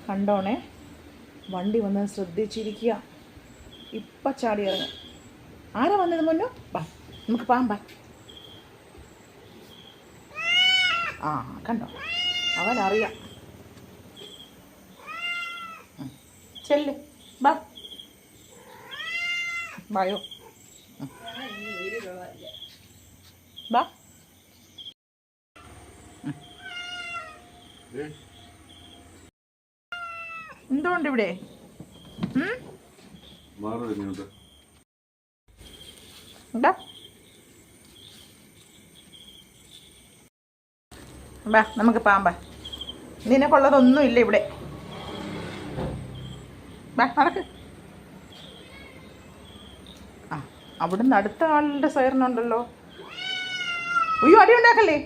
കണ്ടോണേ, വണ്ടി വന്നത് ശ്രദ്ധിച്ചിരിക്കുക. ഇപ്പം ചാടി ഇറങ്ങും. ആരാ വന്നത് മുന്നോ? ബാ നമുക്ക് പാമ്പാ. ആ കണ്ടോ, അവനറിയാം. ചെല്ല്, ബാ ബായോ, ബാ. എന്തുകൊണ്ട് ഇവിടെ? ബാ നമുക്ക് പാമ്പാ. നിനക്കുള്ളതൊന്നും ഇല്ല ഇവിടെ. ബാ നടക്ക്. ആ അവിടുന്ന് അടുത്ത ആളുടെ സൈറിനുണ്ടല്ലോ. അയ്യോ അടി ഉണ്ടാക്കല്ലേ.